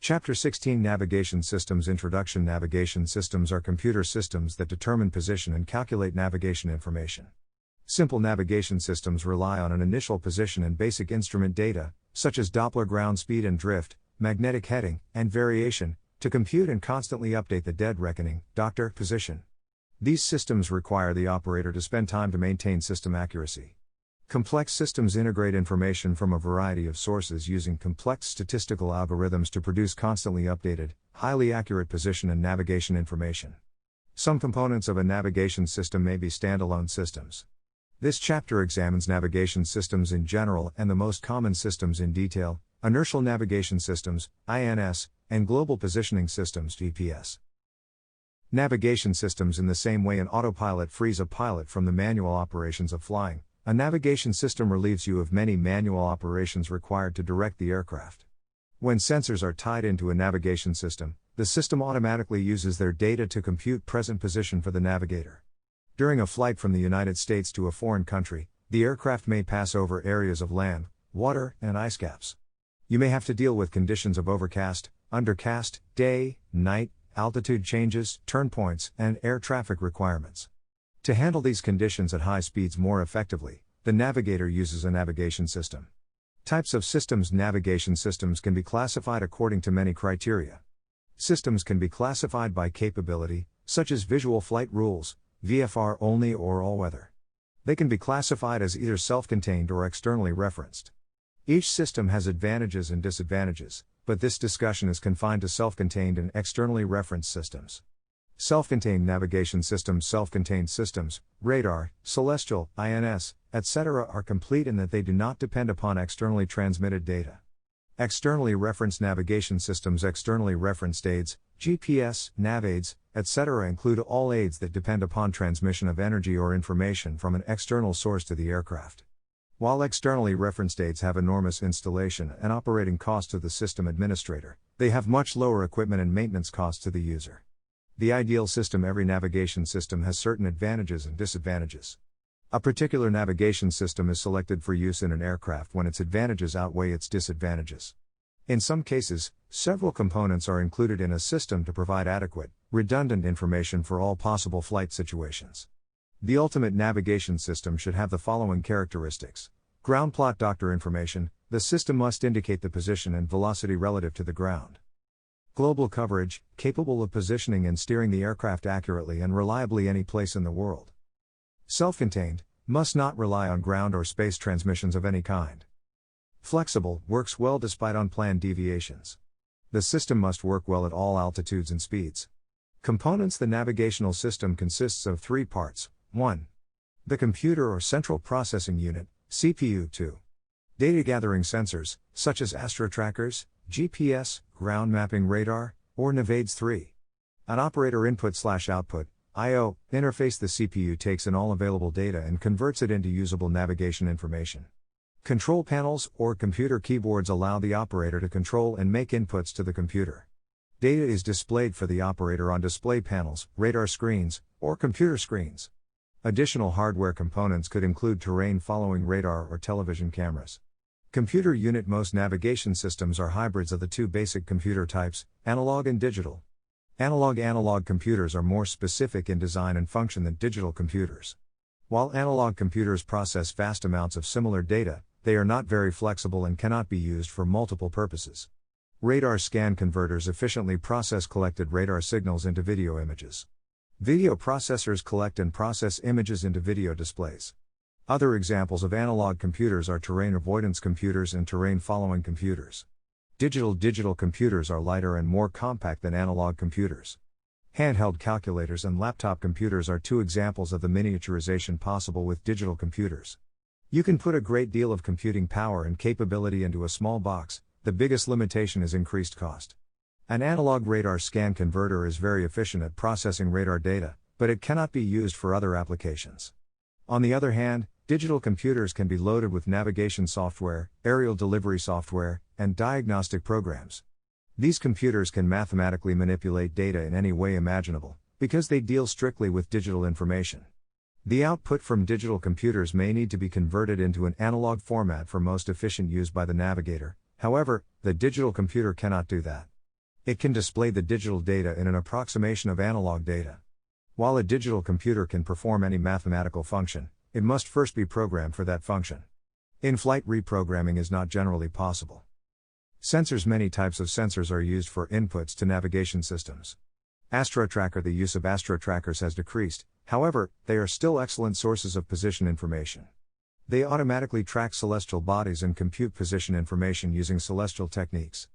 Chapter 16 Navigation Systems Introduction. Navigation systems are computer systems that determine position and calculate navigation information. Simple navigation systems rely on an initial position and basic instrument data, such as Doppler ground speed and drift, magnetic heading, and variation, to compute and constantly update the dead reckoning, doctor, position. These systems require the operator to spend time to maintain system accuracy. Complex systems integrate information from a variety of sources using complex statistical algorithms to produce constantly updated, highly accurate position and navigation information. Some components of a navigation system may be standalone systems. This chapter examines navigation systems in general and the most common systems in detail: Inertial Navigation Systems, INS, and Global Positioning Systems, GPS. Navigation systems. In the same way an autopilot frees a pilot from the manual operations of flying, a navigation system relieves you of many manual operations required to direct the aircraft. When sensors are tied into a navigation system, the system automatically uses their data to compute present position for the navigator. During a flight from the United States to a foreign country, the aircraft may pass over areas of land, water, and ice caps. You may have to deal with conditions of overcast, undercast, day, night, altitude changes, turn points, and air traffic requirements. To handle these conditions at high speeds more effectively, the navigator uses a navigation system. Types of systems. Navigation systems can be classified according to many criteria. Systems can be classified by capability, such as visual flight rules, VFR only or all-weather. They can be classified as either self-contained or externally referenced. Each system has advantages and disadvantages, but this discussion is confined to self-contained and externally referenced systems. Self-contained navigation systems. Self-contained systems, radar, celestial, INS, etc. are complete in that they do not depend upon externally transmitted data. Externally referenced navigation systems. Externally referenced aids, GPS, navaids, etc. include all aids that depend upon transmission of energy or information from an external source to the aircraft. While externally referenced aids have enormous installation and operating costs to the system administrator, they have much lower equipment and maintenance costs to the user. The ideal system. Every navigation system has certain advantages and disadvantages. A particular navigation system is selected for use in an aircraft when its advantages outweigh its disadvantages. In some cases, several components are included in a system to provide adequate, redundant information for all possible flight situations. The ultimate navigation system should have the following characteristics. Ground plot. Doctor information. The system must indicate the position and velocity relative to the ground. Global coverage, capable of positioning and steering the aircraft accurately and reliably any place in the world. Self-contained, must not rely on ground or space transmissions of any kind. Flexible, works well despite unplanned deviations. The system must work well at all altitudes and speeds. Components. The navigational system consists of three parts. 1. The computer or central processing unit, CPU. 2. Data gathering sensors, such as astrotrackers, GPS, ground mapping radar, or navaids. 3. An operator input/output, I/O, interface. The CPU takes in all available data and converts it into usable navigation information. Control panels, or computer keyboards, allow the operator to control and make inputs to the computer. Data is displayed for the operator on display panels, radar screens, or computer screens. Additional hardware components could include terrain-following radar or television cameras. Computer unit. Most navigation systems are hybrids of the two basic computer types, analog and digital. Analog computers are more specific in design and function than digital computers. While analog computers process vast amounts of similar data, they are not very flexible and cannot be used for multiple purposes. Radar scan converters efficiently process collected radar signals into video images. Video processors collect and process images into video displays. Other examples of analog computers are terrain avoidance computers and terrain following computers. Digital computers are lighter and more compact than analog computers. Handheld calculators and laptop computers are two examples of the miniaturization possible with digital computers. You can put a great deal of computing power and capability into a small box. The biggest limitation is increased cost. An analog radar scan converter is very efficient at processing radar data, but it cannot be used for other applications. On the other hand, digital computers can be loaded with navigation software, aerial delivery software, and diagnostic programs. These computers can mathematically manipulate data in any way imaginable, because they deal strictly with digital information. The output from digital computers may need to be converted into an analog format for most efficient use by the navigator. However, the digital computer cannot do that. It can display the digital data in an approximation of analog data. While a digital computer can perform any mathematical function, it must first be programmed for that function. In-flight reprogramming is not generally possible. Sensors. Many types of sensors are used for inputs to navigation systems. AstroTracker. The use of AstroTrackers has decreased, however, they are still excellent sources of position information. They automatically track celestial bodies and compute position information using celestial techniques.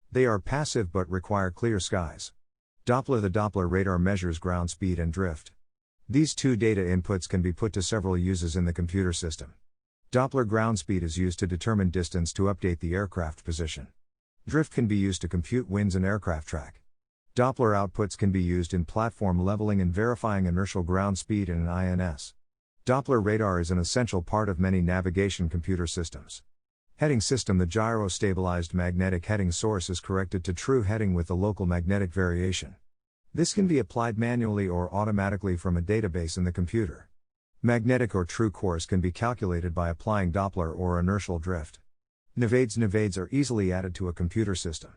They are passive but require clear skies. Doppler. The Doppler radar measures ground speed and drift. These two data inputs can be put to several uses in the computer system. Doppler ground speed is used to determine distance to update the aircraft position. Drift can be used to compute winds and aircraft track. Doppler outputs can be used in platform leveling and verifying inertial ground speed in an INS. Doppler radar is an essential part of many navigation computer systems. Heading system. The gyro-stabilized magnetic heading source is corrected to true heading with the local magnetic variation. This can be applied manually or automatically from a database in the computer. Magnetic or true course can be calculated by applying Doppler or inertial drift. Navades. Navades are easily added to a computer system.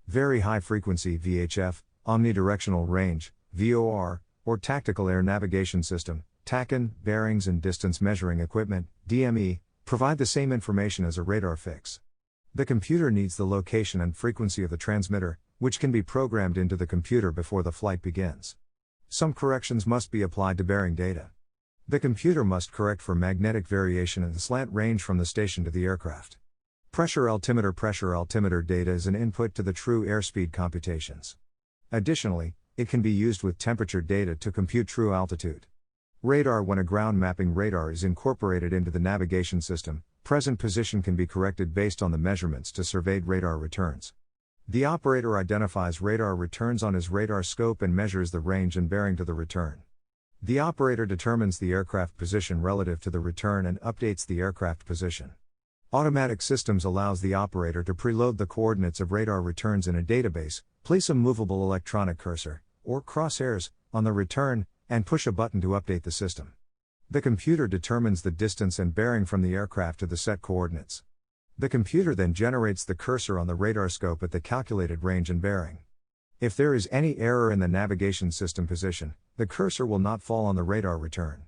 Very high frequency VHF, omnidirectional range, VOR, or tactical air navigation system, TACAN, bearings and distance measuring equipment, DME, provide the same information as a radar fix. The computer needs the location and frequency of the transmitter, which can be programmed into the computer before the flight begins. Some corrections must be applied to bearing data. The computer must correct for magnetic variation and slant range from the station to the aircraft. Pressure altimeter. Pressure altimeter data is an input to the true airspeed computations. Additionally, it can be used with temperature data to compute true altitude. Radar. When a ground mapping radar is incorporated into the navigation system, present position can be corrected based on the measurements to surveyed radar returns. The operator identifies radar returns on his radar scope and measures the range and bearing to the return. The operator determines the aircraft position relative to the return and updates the aircraft position. Automatic systems allows the operator to preload the coordinates of radar returns in a database, place a movable electronic cursor, or crosshairs, on the return, and push a button to update the system. The computer determines the distance and bearing from the aircraft to the set coordinates. The computer then generates the cursor on the radar scope at the calculated range and bearing. If there is any error in the navigation system position, the cursor will not fall on the radar return.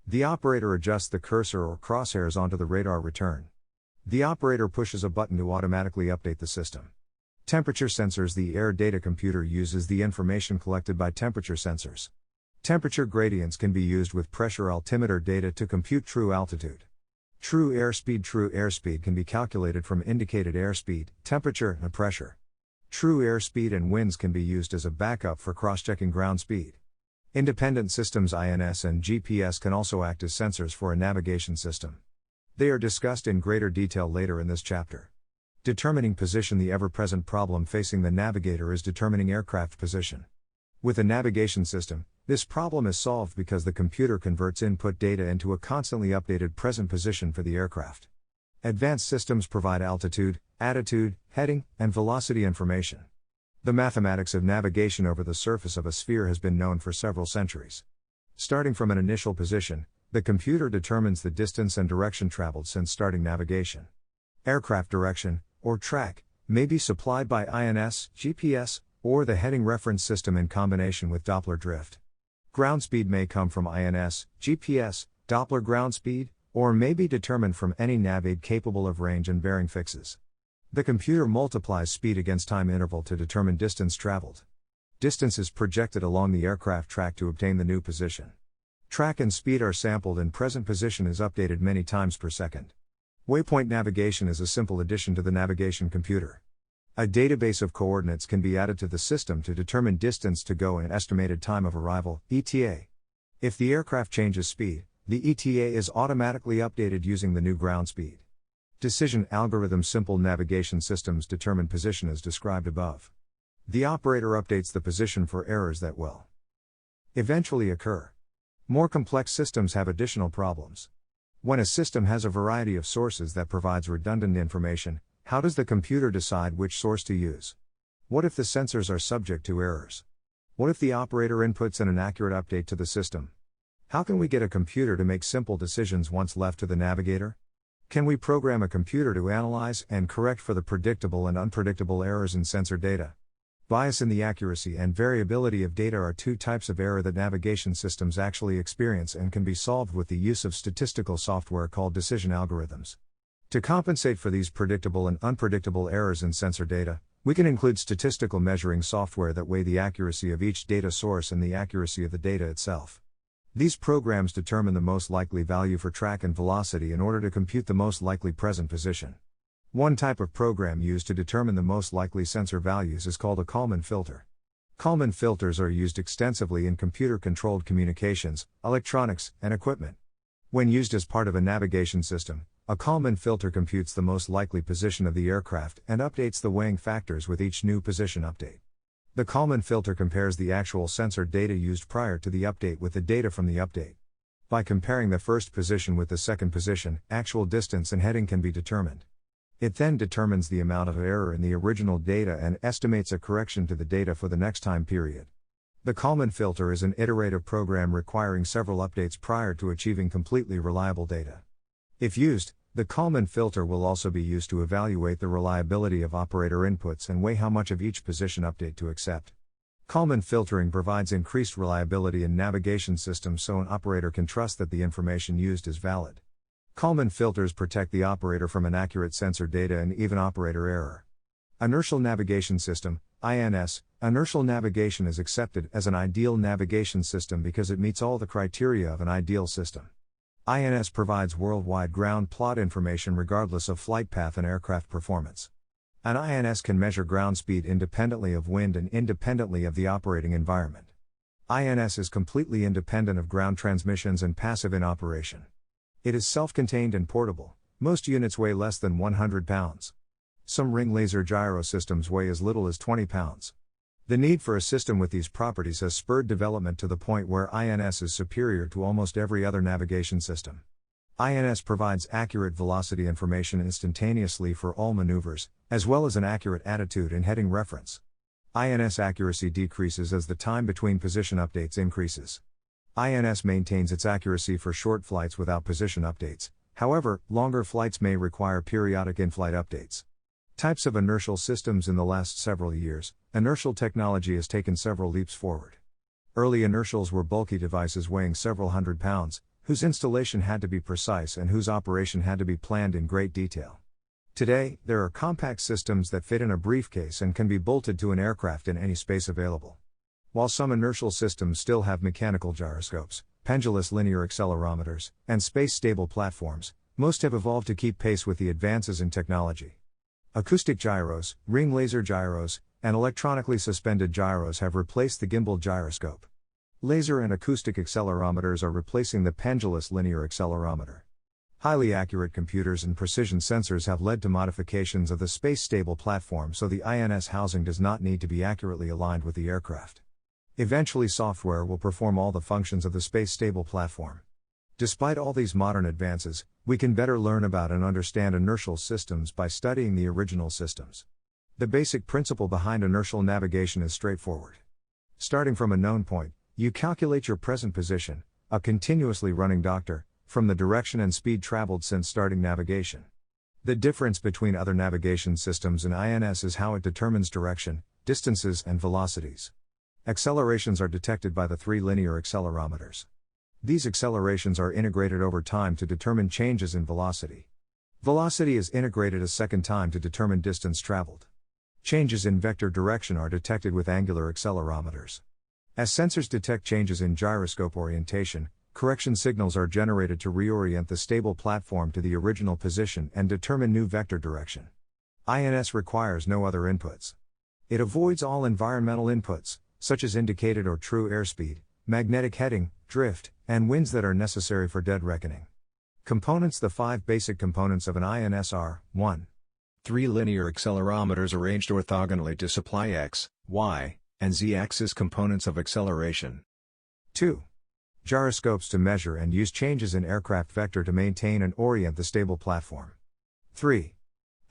The operator adjusts the cursor or crosshairs onto the radar return. The operator pushes a button to automatically update the system. Temperature sensors. The air data computer uses the information collected by temperature sensors. Temperature gradients can be used with pressure altimeter data to compute true altitude. True airspeed. True airspeed can be calculated from indicated airspeed, temperature, and pressure. True airspeed and winds can be used as a backup for cross-checking ground speed. Independent systems. INS and GPS can also act as sensors for a navigation system. They are discussed in greater detail later in this chapter. Determining position. The ever-present problem facing the navigator is determining aircraft position. With a navigation system, this problem is solved because the computer converts input data into a constantly updated present position for the aircraft. Advanced systems provide altitude, attitude, heading, and velocity information. The mathematics of navigation over the surface of a sphere has been known for several centuries. Starting from an initial position, the computer determines the distance and direction traveled since starting navigation. Aircraft direction, or track, may be supplied by INS, GPS, or the heading reference system in combination with Doppler drift. Ground speed may come from INS, GPS, Doppler ground speed, or may be determined from any nav aid capable of range and bearing fixes. The computer multiplies speed against time interval to determine distance traveled. Distance is projected along the aircraft track to obtain the new position. Track and speed are sampled and present position is updated many times per second. Waypoint navigation is a simple addition to the navigation computer. A database of coordinates can be added to the system to determine distance to go and estimated time of arrival, ETA. If the aircraft changes speed, the ETA is automatically updated using the new ground speed. Decision algorithm. Simple navigation systems determine position as described above. The operator updates the position for errors that will eventually occur. More complex systems have additional problems. When a system has a variety of sources that provides redundant information, how does the computer decide which source to use? What if the sensors are subject to errors? What if the operator inputs an inaccurate update to the system? How can we get a computer to make simple decisions once left to the navigator? Can we program a computer to analyze and correct for the predictable and unpredictable errors in sensor data? Bias in the accuracy and variability of data are two types of error that navigation systems actually experience and can be solved with the use of statistical software called decision algorithms. To compensate for these predictable and unpredictable errors in sensor data, we can include statistical measuring software that weigh the accuracy of each data source and the accuracy of the data itself. These programs determine the most likely value for track and velocity in order to compute the most likely present position. One type of program used to determine the most likely sensor values is called a Kalman filter. Kalman filters are used extensively in computer-controlled communications, electronics, and equipment. When used as part of a navigation system, a Kalman filter computes the most likely position of the aircraft and updates the weighing factors with each new position update. The Kalman filter compares the actual sensor data used prior to the update with the data from the update. By comparing the first position with the second position, actual distance and heading can be determined. It then determines the amount of error in the original data and estimates a correction to the data for the next time period. The Kalman filter is an iterative program requiring several updates prior to achieving completely reliable data. If used, the Kalman filter will also be used to evaluate the reliability of operator inputs and weigh how much of each position update to accept. Kalman filtering provides increased reliability in navigation systems so an operator can trust that the information used is valid. Kalman filters protect the operator from inaccurate sensor data and even operator error. Inertial Navigation System, INS. Inertial navigation is accepted as an ideal navigation system because it meets all the criteria of an ideal system. INS provides worldwide ground plot information regardless of flight path and aircraft performance. An INS can measure ground speed independently of wind and independently of the operating environment. INS is completely independent of ground transmissions and passive in operation. It is self-contained and portable. Most units weigh less than 100 pounds. Some ring laser gyro systems weigh as little as 20 pounds. The need for a system with these properties has spurred development to the point where INS is superior to almost every other navigation system. INS provides accurate velocity information instantaneously for all maneuvers, as well as an accurate attitude and heading reference. INS accuracy decreases as the time between position updates increases. INS maintains its accuracy for short flights without position updates, however, longer flights may require periodic in-flight updates. Types of inertial systems. In the last several years, inertial technology has taken several leaps forward. Early inertials were bulky devices weighing several hundred pounds, whose installation had to be precise and whose operation had to be planned in great detail. Today, there are compact systems that fit in a briefcase and can be bolted to an aircraft in any space available. While some inertial systems still have mechanical gyroscopes, pendulous linear accelerometers, and space-stable platforms, most have evolved to keep pace with the advances in technology. Acoustic gyros, ring laser gyros, and electronically suspended gyros have replaced the gimbal gyroscope. Laser and acoustic accelerometers are replacing the pendulous linear accelerometer. Highly accurate computers and precision sensors have led to modifications of the space-stable platform so the INS housing does not need to be accurately aligned with the aircraft. Eventually, software will perform all the functions of the space-stable platform. Despite all these modern advances, we can better learn about and understand inertial systems by studying the original systems. The basic principle behind inertial navigation is straightforward. Starting from a known point, you calculate your present position, a continuously running doppler, from the direction and speed traveled since starting navigation. The difference between other navigation systems and INS is how it determines direction, distances, and velocities. Accelerations are detected by the three linear accelerometers. These accelerations are integrated over time to determine changes in velocity. Velocity is integrated a second time to determine distance traveled. Changes in vector direction are detected with angular accelerometers. As sensors detect changes in gyroscope orientation, correction signals are generated to reorient the stable platform to the original position and determine new vector direction. INS requires no other inputs. It avoids all environmental inputs, such as indicated or true airspeed, magnetic heading, drift, and winds that are necessary for dead reckoning. Components. The five basic components of an INS are: 1. Three linear accelerometers arranged orthogonally to supply x, y, and z-axis components of acceleration. 2. Gyroscopes to measure and use changes in aircraft vector to maintain and orient the stable platform. 3.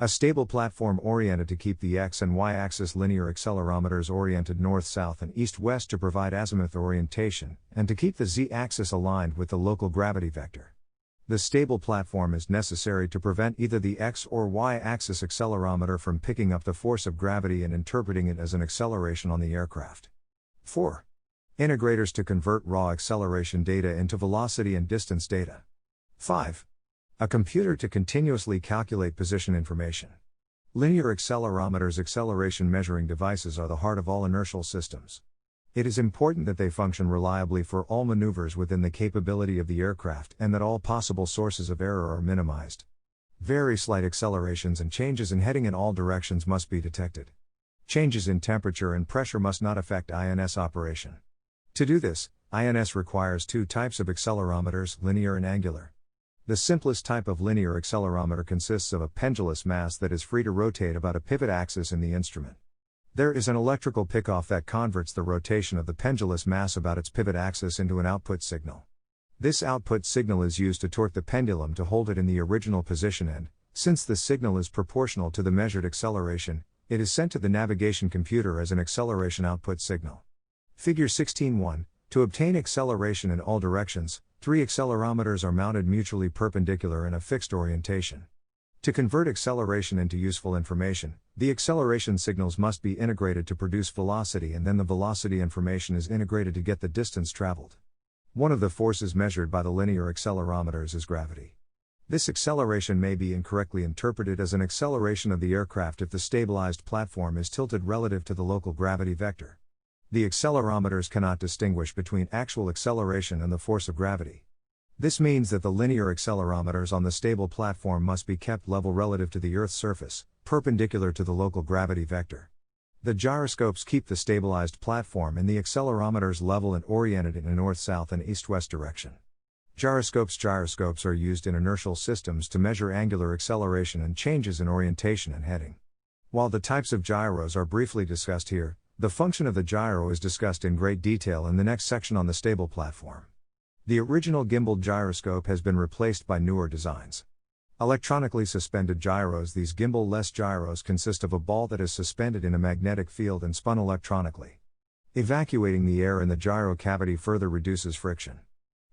A stable platform oriented to keep the x and y-axis linear accelerometers oriented north-south and east-west to provide azimuth orientation, and to keep the z-axis aligned with the local gravity vector. The stable platform is necessary to prevent either the X or Y axis accelerometer from picking up the force of gravity and interpreting it as an acceleration on the aircraft. 4. Integrators to convert raw acceleration data into velocity and distance data. 5. A computer to continuously calculate position information. Linear accelerometers, acceleration measuring devices, are the heart of all inertial systems. It is important that they function reliably for all maneuvers within the capability of the aircraft and that all possible sources of error are minimized. Very slight accelerations and changes in heading in all directions must be detected. Changes in temperature and pressure must not affect INS operation. To do this, INS requires two types of accelerometers, linear and angular. The simplest type of linear accelerometer consists of a pendulous mass that is free to rotate about a pivot axis in the instrument. There is an electrical pickoff that converts the rotation of the pendulous mass about its pivot axis into an output signal. This output signal is used to torque the pendulum to hold it in the original position, and, since the signal is proportional to the measured acceleration, it is sent to the navigation computer as an acceleration output signal. Figure 16.1. To obtain acceleration in all directions, 3 accelerometers are mounted mutually perpendicular in a fixed orientation. To convert acceleration into useful information, the acceleration signals must be integrated to produce velocity, and then the velocity information is integrated to get the distance traveled. One of the forces measured by the linear accelerometers is gravity. This acceleration may be incorrectly interpreted as an acceleration of the aircraft if the stabilized platform is tilted relative to the local gravity vector. The accelerometers cannot distinguish between actual acceleration and the force of gravity. This means that the linear accelerometers on the stable platform must be kept level relative to the Earth's surface, perpendicular to the local gravity vector. The gyroscopes keep the stabilized platform and the accelerometers level and oriented in a north-south and east-west direction. Gyroscopes are used in inertial systems to measure angular acceleration and changes in orientation and heading. While the types of gyros are briefly discussed here, the function of the gyro is discussed in great detail in the next section on the stable platform. The original gimbaled gyroscope has been replaced by newer designs. Electronically suspended gyros. These gimbal-less gyros consist of a ball that is suspended in a magnetic field and spun electronically. Evacuating the air in the gyro cavity further reduces friction.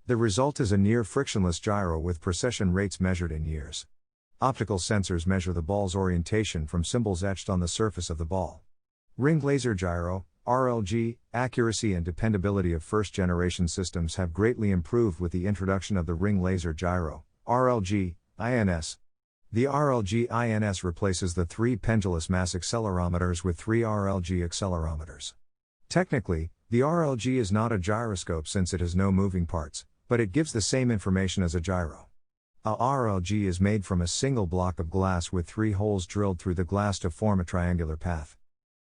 The result is a near-frictionless gyro with precession rates measured in years. Optical sensors measure the ball's orientation from symbols etched on the surface of the ball. Ring laser gyro, RLG, accuracy and dependability of first-generation systems have greatly improved with the introduction of the ring laser gyro, RLG, INS. The RLG INS replaces the 3 pendulous mass accelerometers with 3 RLG accelerometers. Technically, the RLG is not a gyroscope since it has no moving parts, but it gives the same information as a gyro. A RLG is made from a single block of glass with 3 holes drilled through the glass to form a triangular path.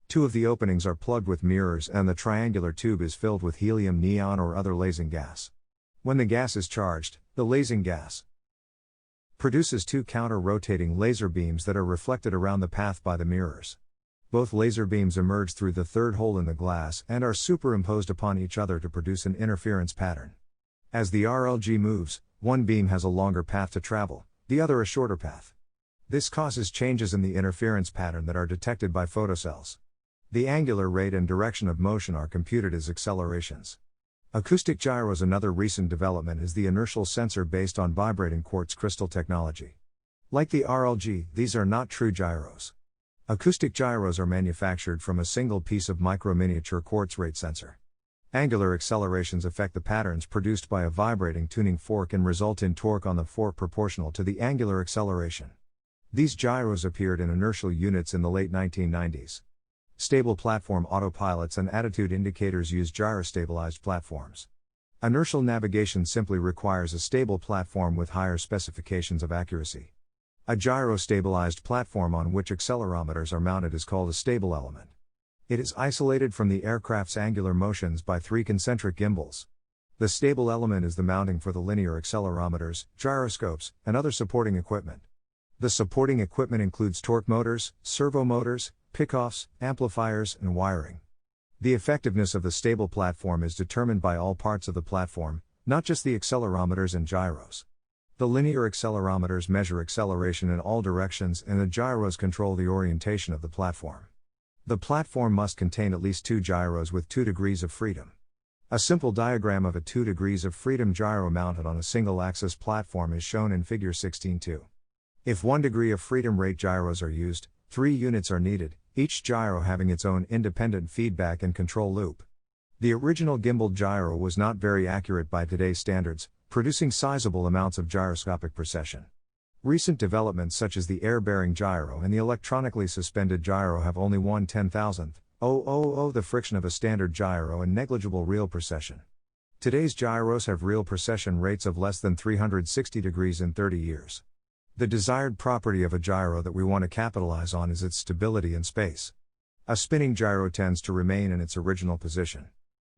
2 of the openings are plugged with mirrors and the triangular tube is filled with helium, neon or other lasing gas. When the gas is charged, the lasing gas produces 2 counter-rotating laser beams that are reflected around the path by the mirrors. Both laser beams emerge through the 3rd hole in the glass and are superimposed upon each other to produce an interference pattern. As the RLG moves, one beam has a longer path to travel, the other a shorter path. This causes changes in the interference pattern that are detected by photocells. The angular rate and direction of motion are computed as accelerations. Acoustic gyros. Another recent development is the inertial sensor based on vibrating quartz crystal technology. Like the RLG, these are not true gyros. Acoustic gyros are manufactured from a single piece of micro-miniature quartz rate sensor. Angular accelerations affect the patterns produced by a vibrating tuning fork and result in torque on the fork proportional to the angular acceleration. These gyros appeared in inertial units in the late 1990s. Stable platform autopilots and attitude indicators use gyrostabilized platforms. Inertial navigation simply requires a stable platform with higher specifications of accuracy. A gyro-stabilized platform on which accelerometers are mounted is called a stable element. It is isolated from the aircraft's angular motions by 3 concentric gimbals. The stable element is the mounting for the linear accelerometers, gyroscopes, and other supporting equipment. The supporting equipment includes torque motors, servo motors, pickoffs, amplifiers, and wiring. The effectiveness of the stable platform is determined by all parts of the platform, not just the accelerometers and gyros. The linear accelerometers measure acceleration in all directions and the gyros control the orientation of the platform. The platform must contain at least 2 gyros with 2 degrees of freedom. A simple diagram of a 2 degrees of freedom gyro mounted on a single-axis platform is shown in Figure 16.2. If 1 degree of freedom rate gyros are used, 3 units are needed, each gyro having its own independent feedback and control loop. The original gimbal gyro was not very accurate by today's standards, producing sizable amounts of gyroscopic precession. Recent developments such as the air-bearing gyro and the electronically suspended gyro have only 1/10,000th the friction of a standard gyro and negligible real precession. Today's gyros have real precession rates of less than 360 degrees in 30 years. The desired property of a gyro that we want to capitalize on is its stability in space. A spinning gyro tends to remain in its original position.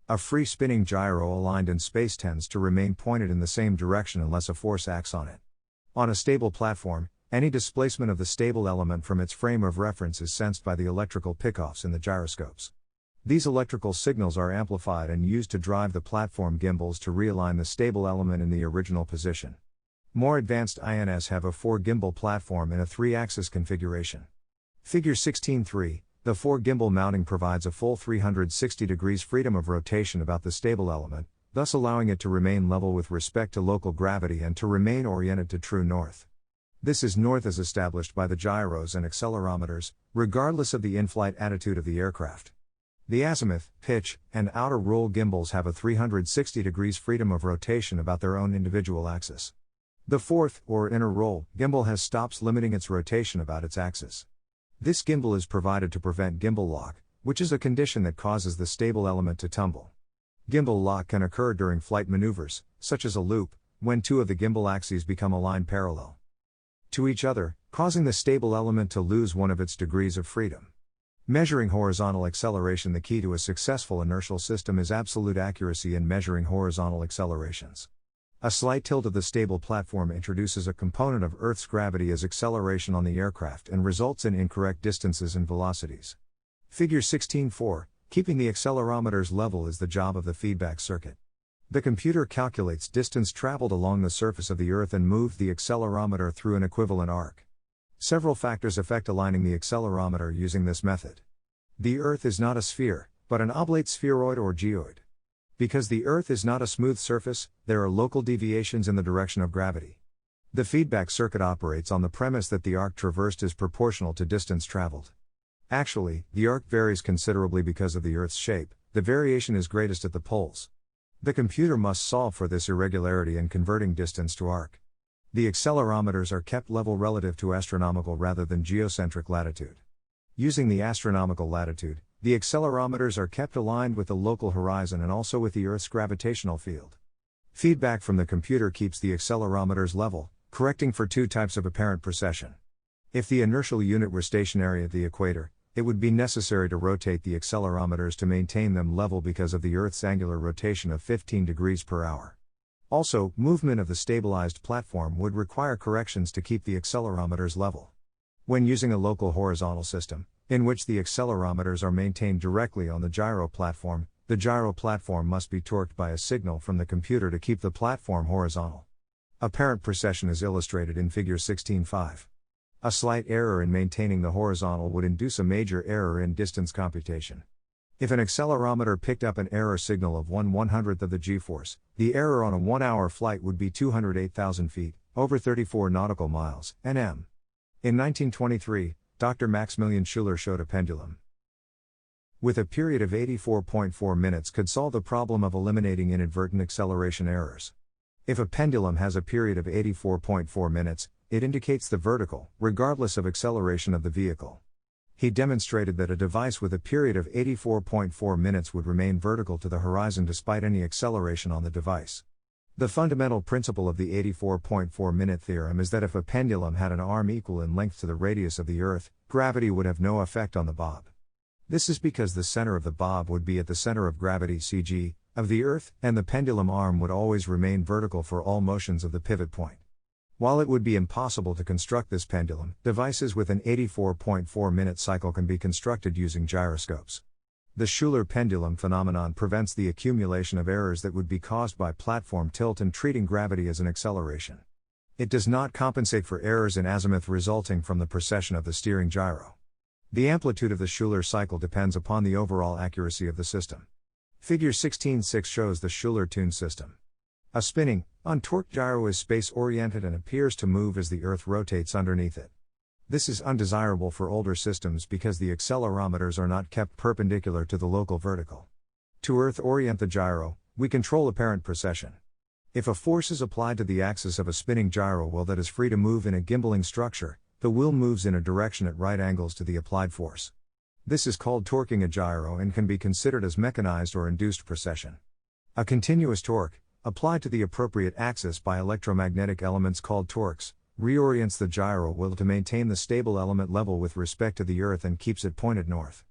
A free spinning gyro aligned in space tends to remain pointed in the same direction unless a force acts on it. On a stable platform, any displacement of the stable element from its frame of reference is sensed by the electrical pickoffs in the gyroscopes. These electrical signals are amplified and used to drive the platform gimbals to realign the stable element in the original position. More advanced INS have a 4-gimbal platform in a 3-axis configuration. Figure 16.3, the 4-gimbal mounting provides a full 360 degrees freedom of rotation about the stable element, thus allowing it to remain level with respect to local gravity and to remain oriented to true north. This is north as established by the gyros and accelerometers, regardless of the in-flight attitude of the aircraft. The azimuth, pitch, and outer roll gimbals have a 360 degrees freedom of rotation about their own individual axis. The fourth, or inner roll, gimbal has stops limiting its rotation about its axis. This gimbal is provided to prevent gimbal lock, which is a condition that causes the stable element to tumble. Gimbal lock can occur during flight maneuvers, such as a loop, when 2 of the gimbal axes become aligned parallel to each other, causing the stable element to lose 1 of its degrees of freedom. Measuring horizontal acceleration. The key to a successful inertial system is absolute accuracy in measuring horizontal accelerations. A slight tilt of the stable platform introduces a component of Earth's gravity as acceleration on the aircraft and results in incorrect distances and velocities. Figure 16.4, keeping the accelerometers level is the job of the feedback circuit. The computer calculates distance traveled along the surface of the Earth and moves the accelerometer through an equivalent arc. Several factors affect aligning the accelerometer using this method. The Earth is not a sphere, but an oblate spheroid or geoid. Because the Earth is not a smooth surface, there are local deviations in the direction of gravity. The feedback circuit operates on the premise that the arc traversed is proportional to distance traveled. Actually, the arc varies considerably because of the Earth's shape. The variation is greatest at the poles. The computer must solve for this irregularity in converting distance to arc. The accelerometers are kept level relative to astronomical rather than geocentric latitude. Using the astronomical latitude, the accelerometers are kept aligned with the local horizon and also with the Earth's gravitational field. Feedback from the computer keeps the accelerometers level, correcting for 2 types of apparent precession. If the inertial unit were stationary at the equator, it would be necessary to rotate the accelerometers to maintain them level because of the Earth's angular rotation of 15 degrees per hour. Also, movement of the stabilized platform would require corrections to keep the accelerometers level. When using a local horizontal system, in which the accelerometers are maintained directly on the gyro platform, the gyro platform must be torqued by a signal from the computer to keep the platform horizontal. Apparent precession is illustrated in Figure 16.5. A slight error in maintaining the horizontal would induce a major error in distance computation. If an accelerometer picked up an error signal of 1/100th of the g-force, the error on a 1-hour flight would be 208,000 feet, over 34 nautical miles, nm. In 1923, Dr. Maximilian Schuler showed a pendulum with a period of 84.4 minutes could solve the problem of eliminating inadvertent acceleration errors. If a pendulum has a period of 84.4 minutes, it indicates the vertical, regardless of acceleration of the vehicle. He demonstrated that a device with a period of 84.4 minutes would remain vertical to the horizon despite any acceleration on the device. The fundamental principle of the 84.4 minute theorem is that if a pendulum had an arm equal in length to the radius of the Earth, gravity would have no effect on the bob. This is because the center of the bob would be at the center of gravity (cg) of the Earth, and the pendulum arm would always remain vertical for all motions of the pivot point. While it would be impossible to construct this pendulum, devices with an 84.4 minute cycle can be constructed using gyroscopes. The Schuler pendulum phenomenon prevents the accumulation of errors that would be caused by platform tilt and treating gravity as an acceleration. It does not compensate for errors in azimuth resulting from the precession of the steering gyro. The amplitude of the Schuler cycle depends upon the overall accuracy of the system. Figure 16.6 shows the Schuller-Thun system. A spinning, untorqued gyro is space-oriented and appears to move as the Earth rotates underneath it. This is undesirable for older systems because the accelerometers are not kept perpendicular to the local vertical. To Earth-orient the gyro, we control apparent precession. If a force is applied to the axis of a spinning gyro wheel that is free to move in a gimbaling structure, the wheel moves in a direction at right angles to the applied force. This is called torquing a gyro and can be considered as mechanized or induced precession. A continuous torque, applied to the appropriate axis by electromagnetic elements called torques, reorients the gyro wheel to maintain the stable element level with respect to the Earth and keeps it pointed north.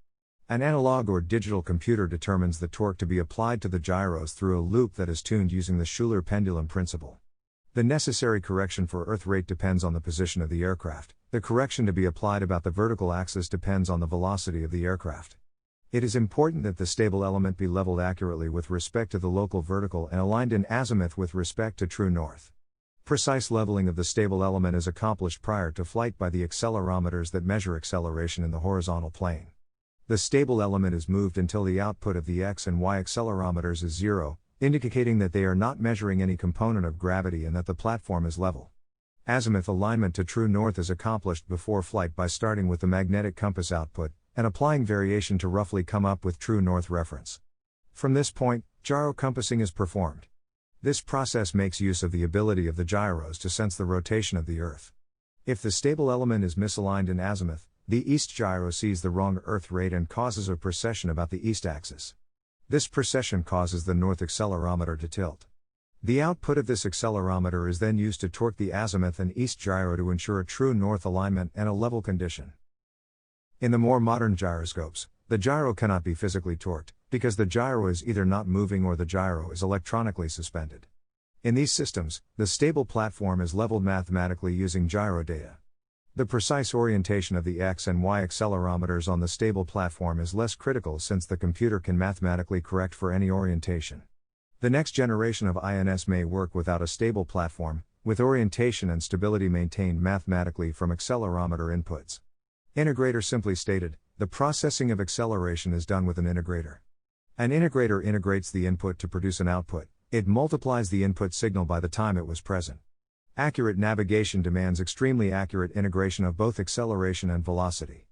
An analog or digital computer determines the torque to be applied to the gyros through a loop that is tuned using the Schuller pendulum principle. The necessary correction for Earth rate depends on the position of the aircraft. The correction to be applied about the vertical axis depends on the velocity of the aircraft. It is important that the stable element be leveled accurately with respect to the local vertical and aligned in azimuth with respect to true north. Precise leveling of the stable element is accomplished prior to flight by the accelerometers that measure acceleration in the horizontal plane. The stable element is moved until the output of the X and Y accelerometers is zero, indicating that they are not measuring any component of gravity and that the platform is level. Azimuth alignment to true north is accomplished before flight by starting with the magnetic compass output, and applying variation to roughly come up with true north reference. From this point, gyro compassing is performed. This process makes use of the ability of the gyros to sense the rotation of the Earth. If the stable element is misaligned in azimuth, the east gyro sees the wrong Earth rate and causes a precession about the east axis. This precession causes the north accelerometer to tilt. The output of this accelerometer is then used to torque the azimuth and east gyro to ensure a true north alignment and a level condition. In the more modern gyroscopes, the gyro cannot be physically torqued, because the gyro is either not moving or the gyro is electronically suspended. In these systems, the stable platform is leveled mathematically using gyro data. The precise orientation of the X and Y accelerometers on the stable platform is less critical since the computer can mathematically correct for any orientation. The next generation of INS may work without a stable platform, with orientation and stability maintained mathematically from accelerometer inputs. Integrator simply stated, the processing of acceleration is done with an integrator. An integrator integrates the input to produce an output. It multiplies the input signal by the time it was present. Accurate navigation demands extremely accurate integration of both acceleration and velocity.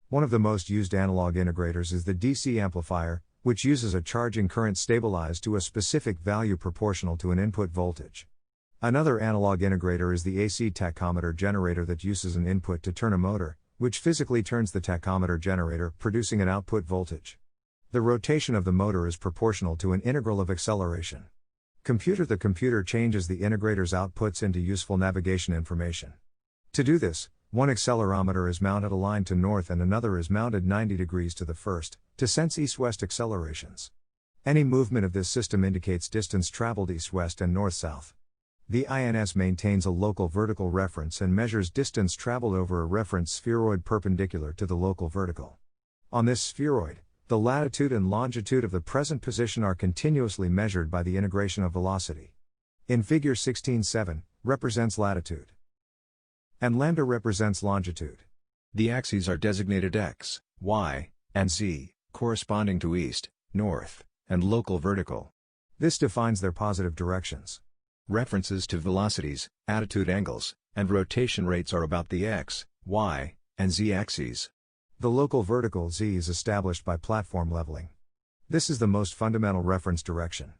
One of the most used analog integrators is the DC amplifier, which uses a charging current stabilized to a specific value proportional to an input voltage. Another analog integrator is the AC tachometer generator that uses an input to turn a motor, which physically turns the tachometer generator, producing an output voltage. The rotation of the motor is proportional to an integral of acceleration. The computer changes the integrator's outputs into useful navigation information. To do this, one accelerometer is mounted aligned to north and another is mounted 90 degrees to the first, to sense east-west accelerations. Any movement of this system indicates distance traveled east-west and north-south. The INS maintains a local vertical reference and measures distance traveled over a reference spheroid perpendicular to the local vertical. On this spheroid, the latitude and longitude of the present position are continuously measured by the integration of velocity. In Figure 16.7, represents latitude, and lambda represents longitude. The axes are designated X, Y, and Z, corresponding to east, north, and local vertical. This defines their positive directions. References to velocities, attitude angles, and rotation rates are about the X, Y, and Z axes. The local vertical Z is established by platform leveling. This is the most fundamental reference direction.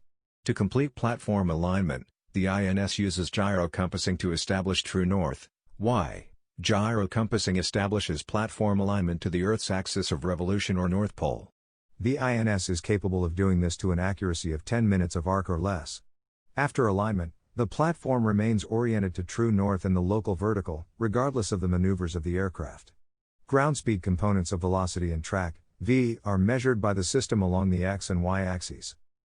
To complete platform alignment, the INS uses gyro compassing to establish true north, Y. Gyro compassing establishes platform alignment to the Earth's axis of revolution or North Pole. The INS is capable of doing this to an accuracy of 10 minutes of arc or less. After alignment, the platform remains oriented to true north in the local vertical, regardless of the maneuvers of the aircraft. Ground speed components of velocity and track, V, are measured by the system along the X and Y axes.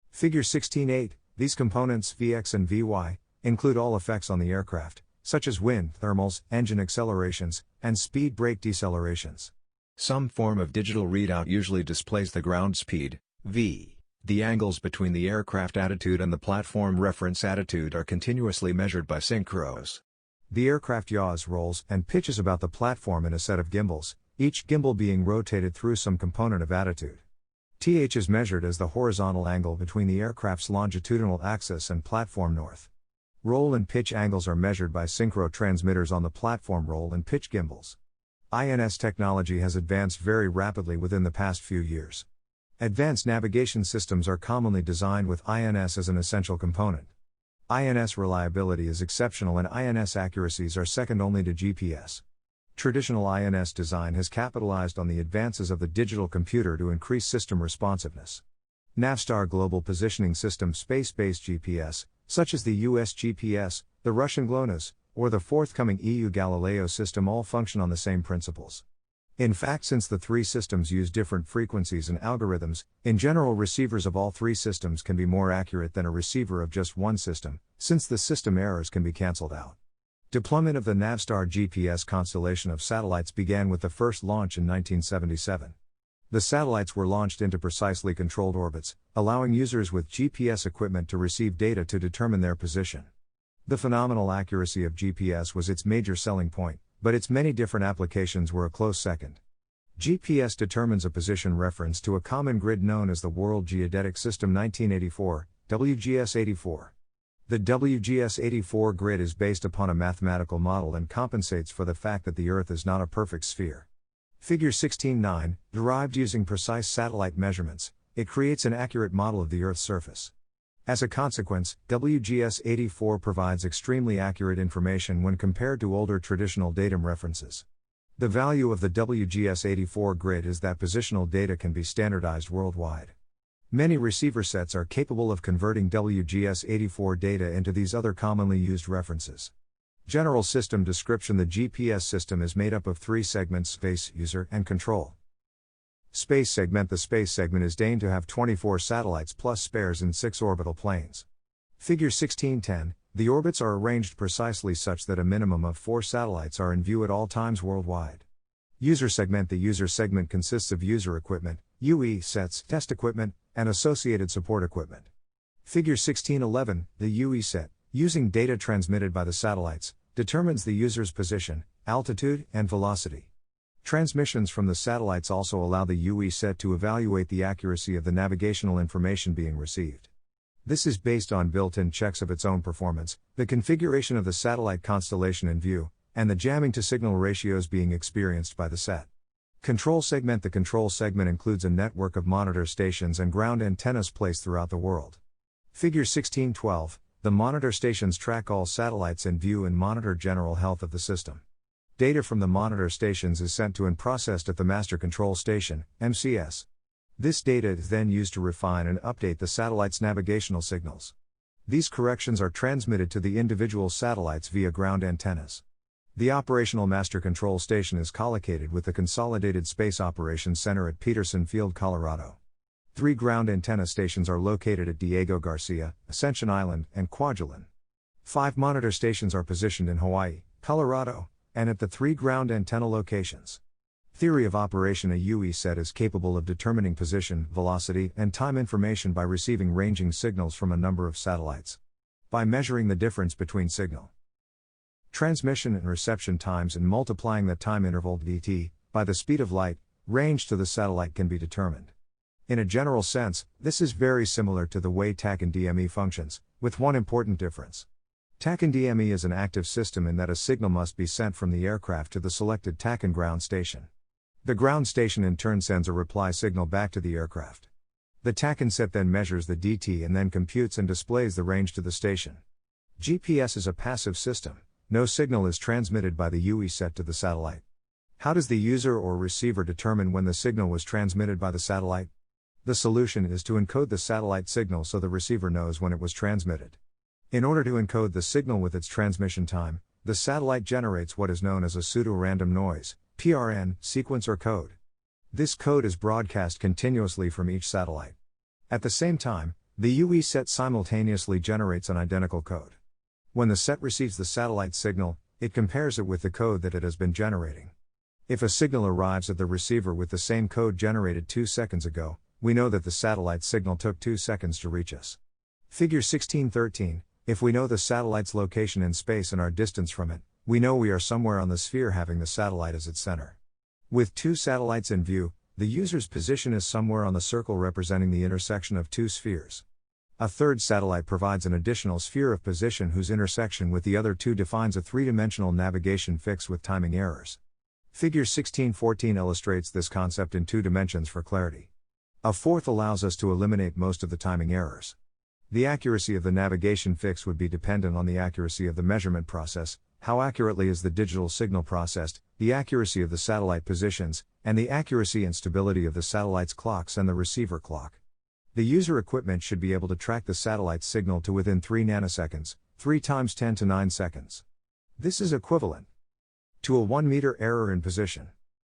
Figure 16.8, these components, Vx and Vy, include all effects on the aircraft, such as wind, thermals, engine accelerations, and speed brake decelerations. Some form of digital readout usually displays the ground speed, V. The angles between the aircraft attitude and the platform reference attitude are continuously measured by synchros. The aircraft yaws, rolls, and pitches about the platform in a set of gimbals, each gimbal being rotated through some component of attitude. TH is measured as the horizontal angle between the aircraft's longitudinal axis and platform north. Roll and pitch angles are measured by synchro transmitters on the platform roll and pitch gimbals. INS technology has advanced very rapidly within the past few years. Advanced navigation systems are commonly designed with INS as an essential component. INS reliability is exceptional and INS accuracies are second only to GPS. Traditional INS design has capitalized on the advances of the digital computer to increase system responsiveness. Navstar Global Positioning System space-based GPS, such as the US GPS, the Russian GLONASS, or the forthcoming EU Galileo system all function on the same principles. In fact, since the three systems use different frequencies and algorithms, in general receivers of all three systems can be more accurate than a receiver of just one system, since the system errors can be cancelled out. Deployment of the Navstar GPS constellation of satellites began with the first launch in 1977. The satellites were launched into precisely controlled orbits, allowing users with GPS equipment to receive data to determine their position. The phenomenal accuracy of GPS was its major selling point, but its many different applications were a close second. GPS determines a position reference to a common grid known as the World Geodetic System 1984, WGS-84. The WGS-84 grid is based upon a mathematical model and compensates for the fact that the Earth is not a perfect sphere. Figure 16.9, derived using precise satellite measurements, it creates an accurate model of the Earth's surface. As a consequence, WGS-84 provides extremely accurate information when compared to older traditional datum references. The value of the WGS-84 grid is that positional data can be standardized worldwide. Many receiver sets are capable of converting WGS-84 data into these other commonly used references. General system description: the GPS system is made up of three segments: space, user, and control. Space segment: the space segment is deigned to have 24 satellites plus spares in 6 orbital planes. Figure 16.10, the orbits are arranged precisely such that a minimum of 4 satellites are in view at all times worldwide. User segment: the user segment consists of user equipment, UE sets, test equipment, and associated support equipment. Figure 16.11, the UE set, using data transmitted by the satellites, determines the user's position, altitude, and velocity. Transmissions from the satellites also allow the UE set to evaluate the accuracy of the navigational information being received. This is based on built-in checks of its own performance, the configuration of the satellite constellation in view, and the jamming to signal ratios being experienced by the set. Control segment: the control segment includes a network of monitor stations and ground antennas placed throughout the world. Figure 16.12, the monitor stations track all satellites in view and monitor general health of the system. Data from the monitor stations is sent to and processed at the Master Control Station, MCS. This data is then used to refine and update the satellite's navigational signals. These corrections are transmitted to the individual satellites via ground antennas. The operational Master Control Station is collocated with the Consolidated Space Operations Center at Peterson Field, Colorado. 3 ground antenna stations are located at Diego Garcia, Ascension Island, and Kwajalein. 5 monitor stations are positioned in Hawaii, Colorado, and at the 3 ground antenna locations. Theory of operation: a UE set is capable of determining position, velocity, and time information by receiving ranging signals from a number of satellites. By measuring the difference between signal transmission and reception times and multiplying the time interval dt by the speed of light, range to the satellite can be determined. In a general sense, this is very similar to the way TAC and DME functions, with one important difference. TAC and DME is an active system in that a signal must be sent from the aircraft to the selected TAC and ground station. The ground station in turn sends a reply signal back to the aircraft. The TAC and set then measures the DT and then computes and displays the range to the station. GPS is a passive system. No signal is transmitted by the UE set to the satellite. How does the user or receiver determine when the signal was transmitted by the satellite? The solution is to encode the satellite signal so the receiver knows when it was transmitted. In order to encode the signal with its transmission time, the satellite generates what is known as a pseudo-random noise, PRN, sequence or code. This code is broadcast continuously from each satellite. At the same time, the UE set simultaneously generates an identical code. When the set receives the satellite signal, it compares it with the code that it has been generating. If a signal arrives at the receiver with the same code generated 2 seconds ago, we know that the satellite signal took 2 seconds to reach us. Figure 16.13, if we know the satellite's location in space and our distance from it, we know we are somewhere on the sphere having the satellite as its center. With 2 satellites in view, The user's position is somewhere on the circle representing the intersection of two spheres. A third satellite provides an additional sphere of position whose intersection with the other two defines a three-dimensional navigation fix with timing errors. Figure 1614 illustrates this concept in 2 dimensions for clarity. A fourth allows us to eliminate most of the timing errors. The accuracy of the navigation fix would be dependent on the accuracy of the measurement process, how accurately is the digital signal processed, the accuracy of the satellite positions, and the accuracy and stability of the satellite's clocks and the receiver clock. The user equipment should be able to track the satellite's signal to within 3 nanoseconds, 3 times 10 to 9 seconds. This is equivalent to a 1 meter error in position.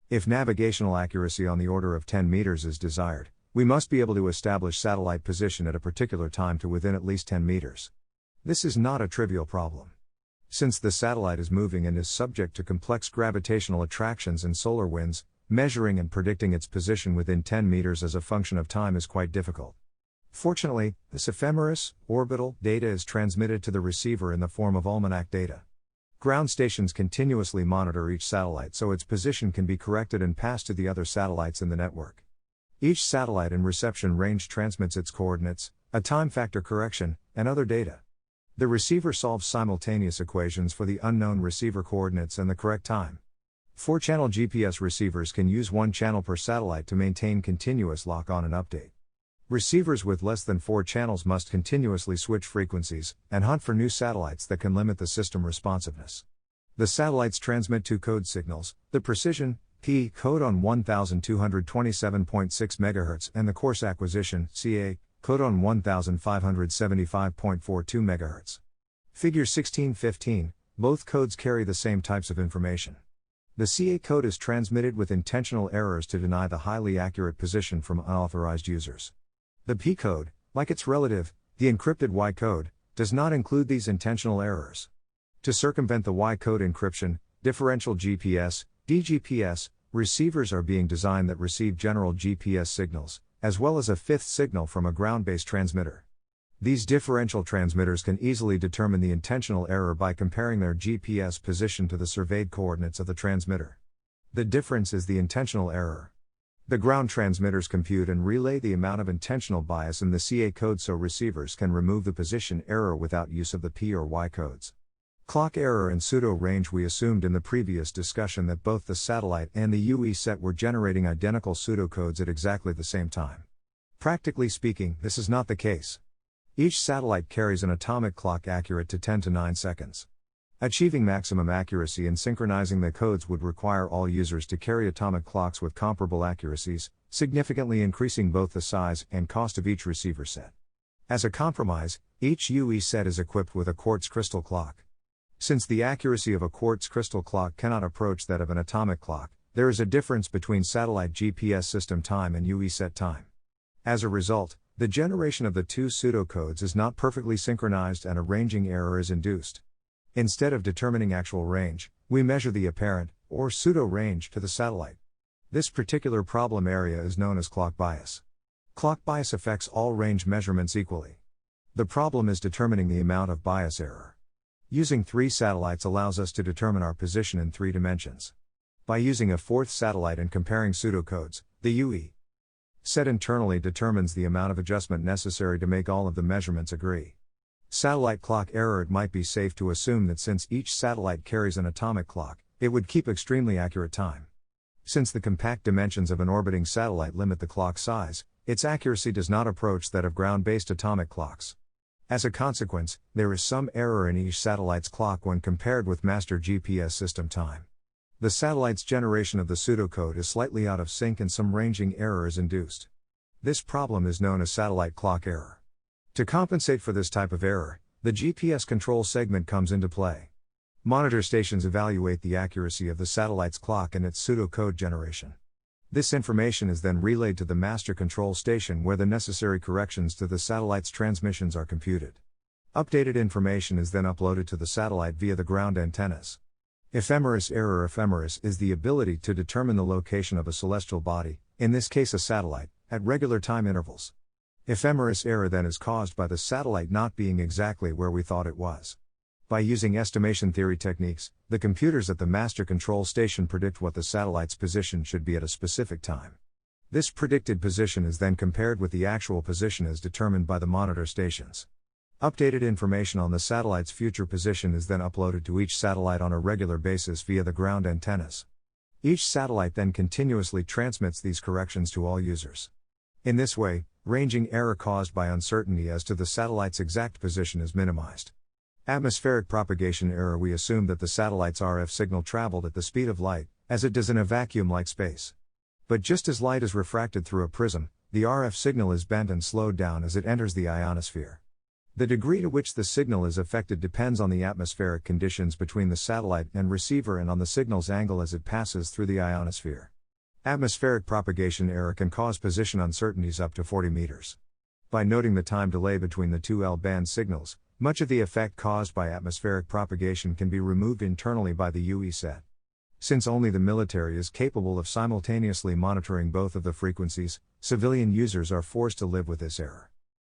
If navigational accuracy on the order of 10 meters is desired, we must be able to establish satellite position at a particular time to within at least 10 meters. This is not a trivial problem. Since the satellite is moving and is subject to complex gravitational attractions and solar winds, measuring and predicting its position within 10 meters as a function of time is quite difficult. Fortunately, this ephemeris, orbital, data is transmitted to the receiver in the form of almanac data. Ground stations continuously monitor each satellite so its position can be corrected and passed to the other satellites in the network. Each satellite in reception range transmits its coordinates, a time factor correction, and other data. The receiver solves simultaneous equations for the unknown receiver coordinates and the correct time. 4-channel GPS receivers can use 1 channel per satellite to maintain continuous lock-on and update. Receivers with less than 4 channels must continuously switch frequencies and hunt for new satellites that can limit the system responsiveness. The satellites transmit 2 code signals, the precision, P, code on 1227.6 MHz and the coarse acquisition, CA, code on 1575.42 MHz. Figure 1615, both codes carry the same types of information. The CA code is transmitted with intentional errors to deny the highly accurate position from unauthorized users. The P code, like its relative, the encrypted Y code, does not include these intentional errors. To circumvent the Y code encryption, differential GPS, DGPS, receivers are being designed that receive general GPS signals, as well as a 5th signal from a ground-based transmitter. These differential transmitters can easily determine the intentional error by comparing their GPS position to the surveyed coordinates of the transmitter. The difference is the intentional error. The ground transmitters compute and relay the amount of intentional bias in the CA code so receivers can remove the position error without use of the P or Y codes. Clock error and pseudo-range. We assumed in the previous discussion that both the satellite and the UE set were generating identical pseudocodes at exactly the same time. Practically speaking, this is not the case. Each satellite carries an atomic clock accurate to 10 to 9 seconds. Achieving maximum accuracy and synchronizing the codes would require all users to carry atomic clocks with comparable accuracies, significantly increasing both the size and cost of each receiver set. As a compromise, each UE set is equipped with a quartz crystal clock. Since the accuracy of a quartz crystal clock cannot approach that of an atomic clock, there is a difference between satellite GPS system time and UE set time. As a result, the generation of the 2 pseudocodes is not perfectly synchronized and a ranging error is induced. Instead of determining actual range, we measure the apparent, or pseudo-range, to the satellite. This particular problem area is known as clock bias. Clock bias affects all range measurements equally. The problem is determining the amount of bias error. Using 3 satellites allows us to determine our position in 3 dimensions. By using a 4th satellite and comparing pseudocodes, the UE set internally determines the amount of adjustment necessary to make all of the measurements agree. Satellite clock error. It might be safe to assume that since each satellite carries an atomic clock, it would keep extremely accurate time. Since the compact dimensions of an orbiting satellite limit the clock size, its accuracy does not approach that of ground-based atomic clocks. As a consequence, there is some error in each satellite's clock when compared with master GPS system time. The satellite's generation of the pseudocode is slightly out of sync and some ranging error is induced. This problem is known as satellite clock error. To compensate for this type of error, the GPS control segment comes into play. Monitor stations evaluate the accuracy of the satellite's clock and its pseudocode generation. This information is then relayed to the master control station where the necessary corrections to the satellite's transmissions are computed. Updated information is then uploaded to the satellite via the ground antennas. Ephemeris error. Ephemeris is the ability to determine the location of a celestial body, in this case a satellite, at regular time intervals. Ephemeris error then is caused by the satellite not being exactly where we thought it was. By using estimation theory techniques, the computers at the master control station predict what the satellite's position should be at a specific time. This predicted position is then compared with the actual position as determined by the monitor stations. Updated information on the satellite's future position is then uploaded to each satellite on a regular basis via the ground antennas. Each satellite then continuously transmits these corrections to all users. In this way, ranging error caused by uncertainty as to the satellite's exact position is minimized. Atmospheric propagation error: we assume that the satellite's RF signal traveled at the speed of light, as it does in a vacuum-like space. But just as light is refracted through a prism, the RF signal is bent and slowed down as it enters the ionosphere. The degree to which the signal is affected depends on the atmospheric conditions between the satellite and receiver and on the signal's angle as it passes through the ionosphere. Atmospheric propagation error can cause position uncertainties up to 40 meters. By noting the time delay between the two L-band signals, much of the effect caused by atmospheric propagation can be removed internally by the UE set. Since only the military is capable of simultaneously monitoring both of the frequencies, civilian users are forced to live with this error.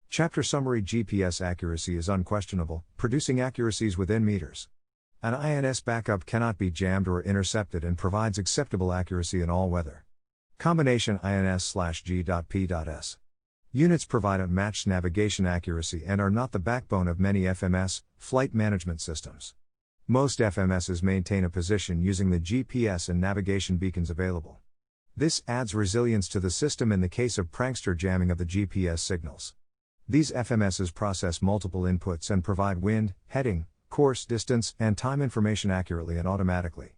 Chapter summary: GPS accuracy is unquestionable, producing accuracies within meters. An INS backup cannot be jammed or intercepted and provides acceptable accuracy in all weather. Combination INS/G.P.S. Units provide unmatched navigation accuracy and are not the backbone of many FMS, flight management systems. Most FMSs maintain a position using the GPS and navigation beacons available. This adds resilience to the system in the case of prankster jamming of the GPS signals. These FMSs process multiple inputs and provide wind, heading, course, distance, and time information accurately and automatically.